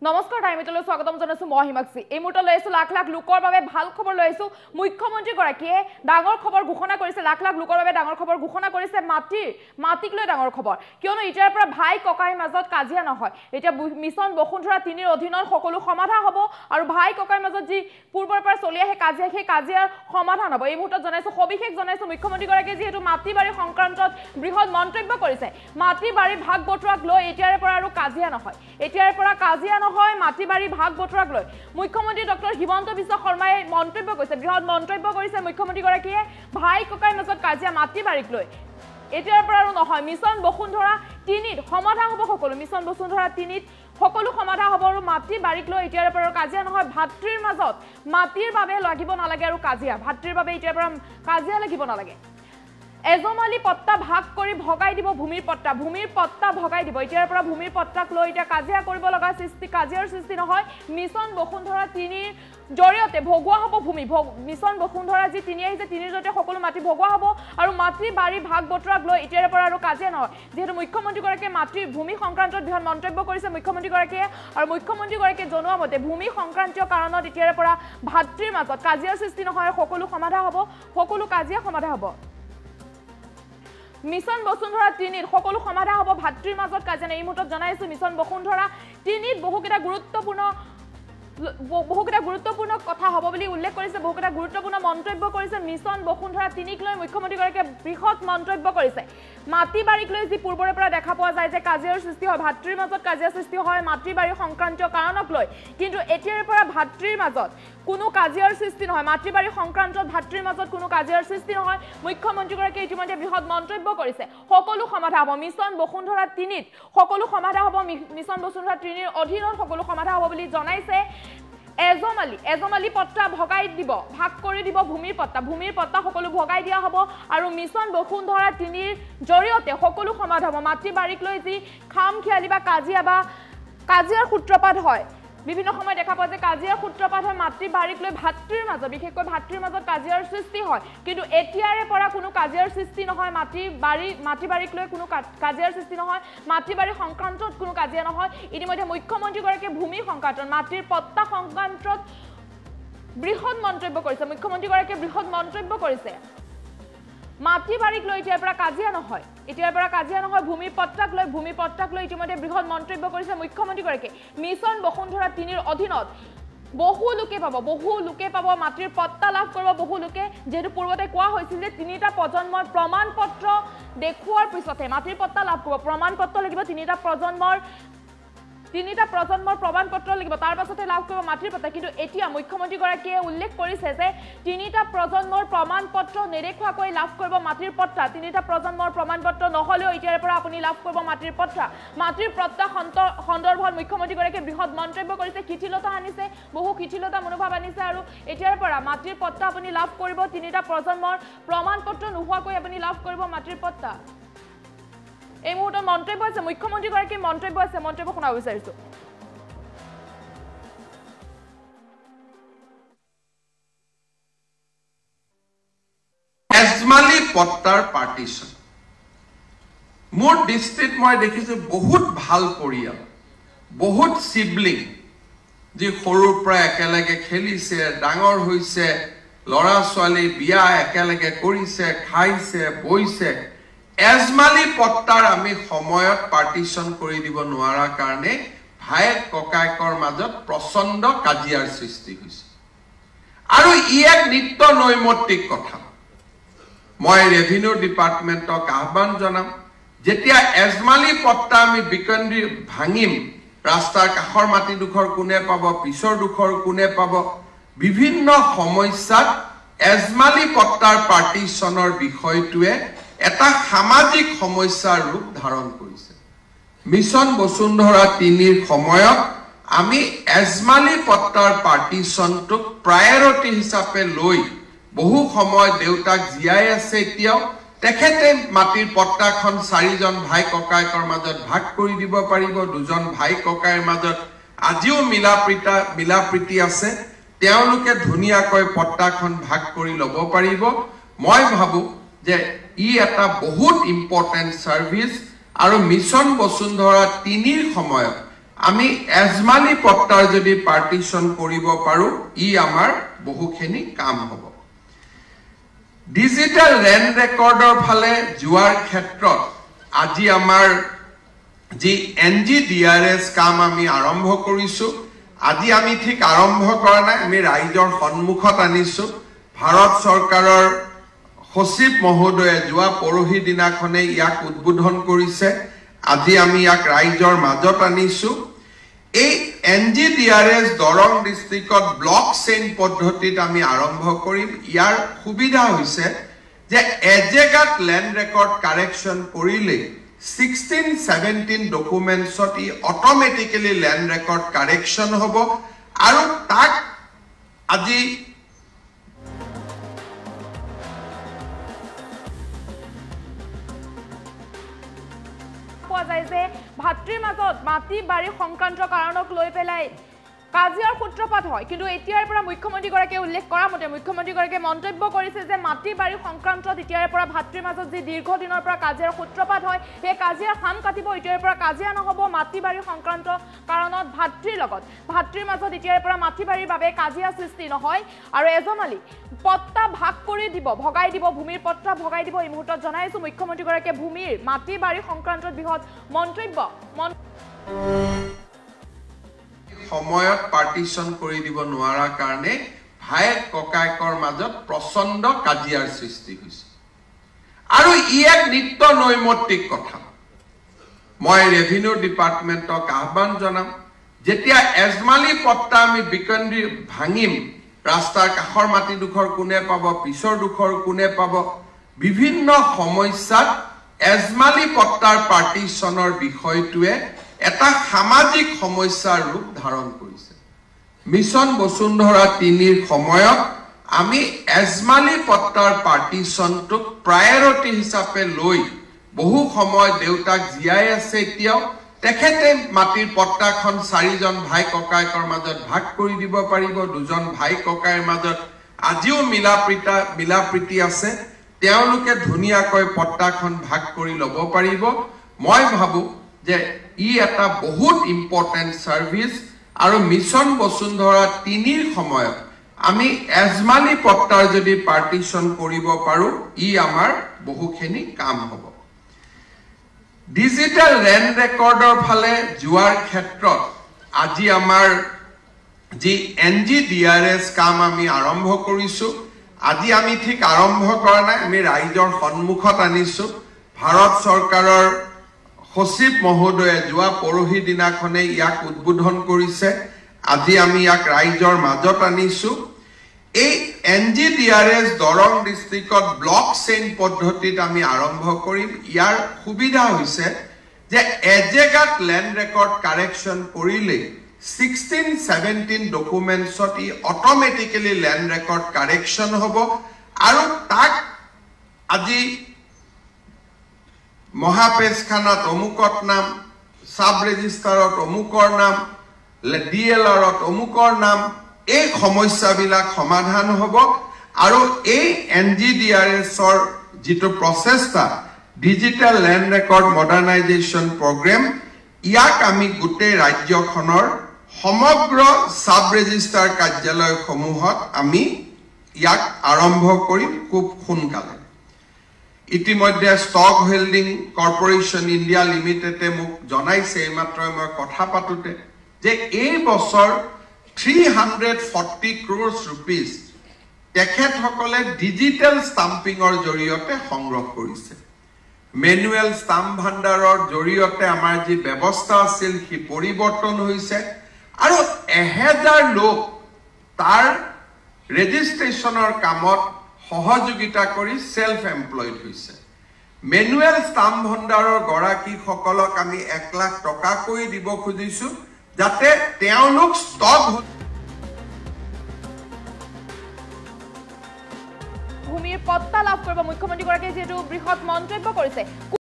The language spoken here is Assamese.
নমস্কাৰ টাইমিটলৈ স্বাগতম জনাইছো মই হিমাক্ষী এই মুহূৰ্তত লৈ আছো লাখ লাখ লোকৰ বাবে ভাল খবৰ লৈ আছো মুখ্যমন্ত্ৰী গৰাকীয়ে ডাঙৰ খবৰ ঘোষণা কৰিছে লাখ লাখ লোকৰ বাবে ডাঙৰ খবৰ ঘোষণা কৰিছে মাটিক লৈ ডাঙৰ খবৰ কিয়নো এতিয়াৰ পৰা ভাই ককাইৰ মাজত কাজিয়া নহয় এতিয়া মিছন বসুন্ধৰা 3ৰ অধীনত সকলো সমাধান হ'ব আৰু ভাই ককাইৰ মাজত যি পূৰ্বৰ পৰা চলি আহে কাজিয়া সেই কাজিয়াৰ সমাধান হ'ব এই মুহূৰ্তত জনাইছো সবিশেষ জনাইছো মুখ্যমন্ত্ৰী গৰাকীয়ে যেহেতু মাটি বাৰী সংক্ৰান্তত বৃহৎ মন্তব্য কৰিছে মাটি বাৰী ভাগ বটৰাক লৈ এতিয়াৰ পৰা আৰু কাজিয়া নহয় এতিয়াৰ পৰা কাজিয়া হয় মাটি বাৰী ভাগ বটৰাক লৈ মুখ্যমন্ত্ৰী ডক্টৰ হিমন্ত বিশ্ব শৰ্মাই মন্তব্য কৰিছে বৃহৎ মন্তব্য কৰিছে মুখ্যমন্ত্ৰী গৰাকীয়ে ভাই ককাইৰ মাজত কাজিয়া মাটি বাৰীক লৈ এতিয়াৰ পৰা আৰু নহয় মিছন বসুন্ধৰা 3ত সমাধান হ'ব সকলো মিছন বসুন্ধৰা 3ত সকলো সমাধান হ'ব আৰু মাটি বাৰীক লৈ এতিয়াৰ পৰা কাজিয়া নহয় ভাতৃৰ মাজত মাটিৰ বাবে লাগিব নালাগে আৰু কাজিয়া ভাতৃৰ বাবে এতিয়াৰ পৰা কাজিয়া লাগিব নালাগে এজমালি পট্টা ভাগ কৰি ভগাই দিব ভূমিৰ পট্টা ভগাই দিব এতিয়াৰ পৰা ভূমিৰ পট্টাক লৈ এটা কাজিয়া কৰিব লগা কাজিয়াৰ সৃষ্টি নহয় মিছন বসুন্ধৰা 3ৰ জৰিয়তে ভগোৱা হ'ব ভূমি মিছন বসুন্ধৰা যি 3 আহিছে 3ৰ জৰিয়তে সকলো মাটি ভগোৱা হ'ব আৰু মাটি বাৰী ভাগ বটৰাক লৈ এতিয়াৰ পৰা আৰু কাজিয়া নহয় যেহেতু মুখ্যমন্ত্ৰী গৰাকীয়ে মাটিৰ ভূমি সংক্ৰান্তত বৃহৎ মন্তব্য কৰিছে মুখ্যমন্ত্ৰী গৰাকীয়ে আৰু মুখ্যমন্ত্ৰী গৰাকীয়ে জনোৱা মতে ভূমি সংক্ৰান্তীয় কাৰণত এতিয়াৰ পৰা ভাতৃৰ মাজত কাজিয়াৰ সৃষ্টি নহয় সকলো সমাধান হ'ব সকলো কাজিয়া সমাধান হ'ব মিছন বসুন্ধৰা 3ত সকলো সমাধান হ'ব ভাতৃৰ মাজত কাজিয়া এই মুহূৰ্তত জনাইছো মিছন বসুন্ধৰা 3ত বহুকেইটা গুৰুত্বপূৰ্ণ কথা হ'ব বুলি উল্লেখ কৰিছে বহুকেইটা গুৰুত্বপূৰ্ণ মন্তব্য কৰিছে মিছন বসুন্ধৰা 3ক লৈ মুখ্যমন্ত্ৰী গৰাকীয়ে বৃহৎ মন্তব্য কৰিছে মাটি বাৰীক লৈ যি পূৰ্বৰে পৰা দেখা পোৱা যায় যে কাজিয়াৰ সৃষ্টি হয় ভাতৃৰ মাজত কাজিয়াৰ সৃষ্টি হয় মাটি বাৰী সংক্ৰান্তীয় কাৰণক লৈ কিন্তু এতিয়াৰ পৰা ভাতৃৰ মাজত কোনো কাজিয়াৰ সৃষ্টি নহয় মাটি বাৰী সংক্ৰান্তত ভাতৃৰ মাজত কোনো কাজিয়াৰ সৃষ্টি নহয় মুখ্যমন্ত্ৰী গৰাকীয়ে ইতিমধ্যে বৃহৎ মন্তব্য কৰিছে সকলো সমাধান হ'ব মিছন বসুন্ধৰা 3ত সকলো সমাধান হ'ব মিছন বসুন্ধৰা 3ৰ অধীনত সকলো সমাধান হ'ব বুলি জনাইছে এজমালি পট্টা ভগাই দিব ভাগ কৰি দিব ভূমিৰ পট্টা সকলো ভগাই দিয়া হ'ব আৰু মিছন বসুন্ধৰা 3ৰ জৰিয়তে সকলো সমাধান হ'ব মাটি বাৰীক লৈ যি খাম খিয়ালি বা কাজিয়াৰ সূত্ৰপাত হয় বিভিন্ন সময় দেখা পোৱা যে কাজিয়াৰ সূত্ৰপাত হয় মাটি বাৰীক লৈ ভাতৃৰ মাজত বিশেষকৈ ভাতৃৰ মাজত কাজিয়াৰ সৃষ্টি হয় কিন্তু এতিয়াৰে পৰা কোনো কাজিয়াৰ সৃষ্টি নহয় মাটি বাৰীক লৈ কোনো কাজিয়াৰ সৃষ্টি নহয় মাটি বাৰী সংক্ৰান্তত কোনো কাজিয়া নহয় ইতিমধ্যে মুখ্যমন্ত্ৰী গৰাকীয়ে ভূমি সংক্ৰান্তত মাটিৰ পট্টা সংক্ৰান্তত বৃহৎ মন্তব্য কৰিছে মুখ্যমন্ত্ৰী গৰাকীয়ে বৃহৎ মন্তব্য কৰিছে মাটি বাৰীক লৈ এতিয়াৰ পৰা কাজিয়া নহয় ভূমিৰ পট্টাক লৈ ইতিমধ্যে বৃহৎ মন্তব্য কৰিছে মুখ্যমন্ত্ৰী গৰাকীয়ে মিছন বসুন্ধৰা 3ৰ অধীনত বহু লোকে পাব মাটিৰ পট্টা লাভ কৰিব বহু লোকে যেহেতু পূৰ্বতে কোৱা হৈছিল যে 3টা প্ৰজন্মৰ প্ৰমাণ পত্ৰ দেখুৱাৰ পিছতে মাটিৰ পট্টা লাভ কৰিব প্ৰমাণ পত্ৰ লাগিব 3টা প্ৰজন্মৰ প্ৰমাণ পত্ৰ লাগিব তাৰ পাছতে লাভ কৰিব মাটিৰ পট্টা কিন্তু এতিয়া মুখ্যমন্ত্ৰী গৰাকীয়ে উল্লেখ কৰিছে যে 3টা প্ৰজন্মৰ প্ৰমাণ পত্ৰ নেদেখুৱাকৈ লাভ কৰিব মাটিৰ পট্টা 3টা প্ৰজন্মৰ প্ৰমাণ পত্ৰ নহলেও এতিয়াৰ পৰা আপুনি লাভ কৰিব মাটিৰ পট্টা সন্দৰ্ভত মুখ্যমন্ত্ৰী গৰাকীয়ে বৃহৎ মন্তব্য কৰিছে কিঠিলতা আনিছে বহু কিঠিলতা মনোভাৱ আনিছে আৰু এতিয়াৰ পৰা মাটিৰ পট্টা আপুনি লাভ কৰিব 3টা প্ৰজন্মৰ প্ৰমাণ পত্ৰ নোহোৱাকৈ আপুনি লাভ কৰিব মাটিৰ পট্টা এই মুহূৰ্তত মন্তব্য আছে মুখ্যমন্ত্ৰী গৰাকীৰ মন্তব্য শুনা বিচাৰিছো এজমালি পট্টাৰ পাৰ্টিশন মোৰ ডিষ্ট্ৰিক্ট মই দেখিছো বহুত ভাল পৰিয়াল বহুত সিবলিং যি সৰুৰ পৰা একেলগে খেলিছে ডাঙৰ হৈছে লৰা ছোৱালী বিয়া একেলগে কৰিছে খাইছে বইছে এজমালি পট্টাৰ আমি সময়ত পাৰ্টিশন কৰি দিব নোৱাৰা কাৰণে ভাইক ককাইকৰ মাজত প্ৰচণ্ড কাজিয়াৰ সৃষ্টি হৈছে আৰু ই এক নিত্য নৈমিত্তিক কথা মই ৰেভিনিউ ডিপাৰ্টমেণ্টক আহ্বান জনাম যেতিয়া এজমালি পট্টা আমি বিকেন্দ্ৰী ভাঙিম ৰাস্তাৰ কাষৰ মাটি দুখৰ কোনে পাব পিছৰ দুখৰ কোনে পাব বিভিন্ন সমস্যাত এজমালি পট্টাৰ পাৰ্টিশনৰ বিষয়টোৱে এটা সামাজিক সমস্যাৰ ৰূপ ধাৰণ কৰিছে মিছন বসুন্ধৰা 3ৰ সময়ত আমি এজমালি পট্টাৰ পাৰ্টিশনটোক প্ৰায়ৰিটি হিচাপে লৈ বহু সময় দেউতাক জীয়াই আছে এতিয়াও তেখেতে মাটিৰ পট্টাখন 4জন ভাই ককাইকৰ মাজত ভাগ কৰি দিব পাৰিব দুজন ভাই ককাইৰ মাজত আজিও মিলাপ্ৰীতি আছে তেওঁলোকে ধুনীয়াকৈ পট্টাখন ভাগ কৰি ল'ব পাৰিব মই ভাবো যে ই এটা বহুত ইম্পৰ্টেন্ট সাৰ্ভিস আৰু মিছন বসুন্ধৰা 3ৰ সময়ত আমি এজমালি পট্টাৰ যদি পাৰ্টিশন কৰিব পাৰো ই আমাৰ বহুখিনি কাম হ'ব ডিজিটাল ল্যান্ড ৰেকৰ্ডৰ ফালে যোৱাৰ ক্ষেত্ৰত আজি আমাৰ যি NGDRS কাম আমি আৰম্ভ কৰিছো আজি আমি ঠিক আৰম্ভ কৰা নাই আমি ৰাইজৰ সন্মুখত আনিছো ভাৰত চৰকাৰৰ সচিব মহোদয়ে যোৱা পৰহি দিনাখনে ইয়াক উদ্বোধন কৰিছে আজি আমি ইয়াক ৰাইজৰ মাজত আনিছো এই NGDRS দৰং ডিস্ট্ৰিক্টত ব্লক চেইন পদ্ধতিত আমি আৰম্ভ কৰিম ইয়াৰ সুবিধা হৈছে যে এজেগাত ল্যান্ড ৰেকৰ্ড কাৰেকচন কৰিলে 16-17 ডকুমেন্টছত ই অটোমেটিক্যালি ল্যান্ড ৰেকৰ্ড কাৰেকচন হ'ব আৰু তাক আজি ভাতৃৰ মাজত মাটি বাৰী সংক্ৰান্ত কাৰণক লৈ পেলাই কাজিয়াৰ সূত্ৰপাত হয় কিন্তু এতিয়াৰ পৰা মুখ্যমন্ত্ৰীগৰাকীয়ে উল্লেখ কৰা মতে মুখ্যমন্ত্ৰীগৰাকীয়ে মন্তব্য কৰিছে যে মাটি বাৰী সংক্ৰান্তত এতিয়াৰ পৰা ভাতৃৰ মাজত যি দীৰ্ঘদিনৰ পৰা কাজিয়াৰ সূত্ৰপাত হয় সেই কাজিয়াৰ খাম কাটিব এতিয়াৰ পৰা কাজিয়া নহব মাটি বাৰী সংক্ৰান্ত কাৰণত ভাতৃৰ লগত ভাতৃৰ মাজত এতিয়াৰ পৰা মাটি বাৰীৰ বাবে কাজিয়া সৃষ্টি নহয় আৰু এজমালি পট্টা ভাগ কৰি দিব ভগাই দিব ভূমিৰ পট্টা ভগাই দিব এই মুহূৰ্তত জনাইছো মুখ্যমন্ত্ৰীগৰাকীয়ে ভূমিৰ মাটি বাৰী সংক্ৰান্তত বৃহৎ মন্তব্য সময়ত পাৰ্টিশন কৰি দিব নোৱাৰা কাৰণে ভাইক ককায়কৰ মাজত প্ৰচণ্ড কাজিয়াৰ সৃষ্টি হৈছে আৰু ই এক নিত্য নৈমিত্তিক কথা মই ৰেভিনিউ ডিপাৰ্টমেণ্টক আহ্বান জনাম যেতিয়া এজমালি পট্টা আমি বিকেন্দ্ৰী ভাঙিম ৰাস্তাৰ কাষৰ মাটি দুখৰ কোনে পাব পিছৰ দুখৰ কোনে পাব বিভিন্ন সমস্যাত এজমালি পট্টাৰ পাৰ্টিশনৰ বিষয়টোৱে এটা সামাজিক সমস্যাৰ ৰূপ ধাৰণ কৰিছে মিছন বসুন্ধৰা 3ৰ সময়ত আমি এজমালি পট্টাৰ পাৰ্টিশনটোক প্ৰায়োৰিটি হিচাপে লৈ বহু সময় দেউতাক জিয়াই আছে এতিয়াও তেখেতে মাটিৰ পট্টাখন 4জন ভাই ককায়কৰ মাজত ভাগ কৰি দিব পাৰিব দুজন ভাই ককায়ৰ মাজত আজিও মিলাপ্ৰীতি আছে তেওঁলোকে ধুনীয়াকৈ পট্টাখন ভাগ কৰি ল'ব পাৰিব মই ভাবো যে ই এটা বহুত ইম্পৰ্টেন্ট সাৰ্ভিস আৰু মিছন বসুন্ধৰা 3ৰ সময়ত আমি এজমালি পট্টাৰ যদি পাৰ্টিশন কৰিব পাৰো ই আমাৰ বহুখিনি কাম হ'ব ডিজিটাল ল্যান্ড ৰেকৰ্ডৰ ফালে যোৱাৰ ক্ষেত্ৰত আজি আমাৰ যি NGDRS কাম আমি আৰম্ভ কৰিছো আজি আমি ঠিক আৰম্ভ কৰা নাই আমি ৰাইজৰ সন্মুখত আনিছো ভাৰত চৰকাৰৰ সচিব মহোদয়ে যোৱা পৰহি দিনাখনে ইয়াক উদ্বোধন কৰিছে আজি আমি ইয়াক ৰাইজৰ মাজত আনিছো এই NGDRS দৰং ডিস্ট্ৰিক্টত ব্লক চেইন পদ্ধতিত আমি আৰম্ভ কৰিম ইয়াৰ সুবিধা হৈছে যে এজেগাত ল্যান্ড ৰেকৰ্ড কাৰেকচন কৰিলে 16-17 ডকুমেন্টছত ই অটোমেটিক্যালি ল্যান্ড ৰেকৰ্ড কাৰেকচন হ'ব আৰু তাক আজি মহাপেজখানাত অমুকত নাম সাব ৰেজিষ্টাৰত অমুকৰ নাম DLRত অমুকৰ নাম এই সমস্যাবিলাক সমাধান হ'ব আৰু এই NGDRSৰ যিটো প্ৰচেষ্টা ডিজিটাল ল্যান্ড ৰেকৰ্ড মডাৰ্নাইজেশ্যন প্ৰগ্ৰেম ইয়াক আমি গোটেই ৰাজ্যখনৰ সমগ্ৰ সাব ৰেজিষ্টাৰ কাৰ্যালয়সমূহত আমি ইয়াক আৰম্ভ কৰিম খুব সোনকালে ইতিমধ্যে ষ্টক হোল্ডিং কৰ্পোৰেচন ইণ্ডিয়া লিমিটেডে মোক জনাইছে এইমাত্ৰ মই কথা পাতোতে যে এই বছৰ 340 crores rupees তেখেতসকলে ডিজিটেল ষ্টাম্পিংৰ জৰিয়তে সংগ্ৰহ কৰিছে মেনুৱেল ষ্টাম্প ভাণ্ডাৰৰ জৰিয়তে আমাৰ যি ব্যৱস্থা আছিল কি পৰিৱৰ্তন হৈছে আৰু 1000 লোক তাৰ ৰেজিষ্ট্ৰেচনৰ কামত সহযোগিতা কৰি সেলফ এমপ্লয়েড হৈছে মেনুৱেল ষ্টাম্প ভাণ্ডাৰৰ গৰাকী সকলক আমি 1 লাখ টকা কৈ দিব খুজিছো যাতে তেওঁলোক ষ্টক ভূমিৰ পট্টা লাভ কৰিব মুখ্যমন্ত্ৰীগৰাকীয়ে যেটো বৃহৎ মন্তব্য কৰিছে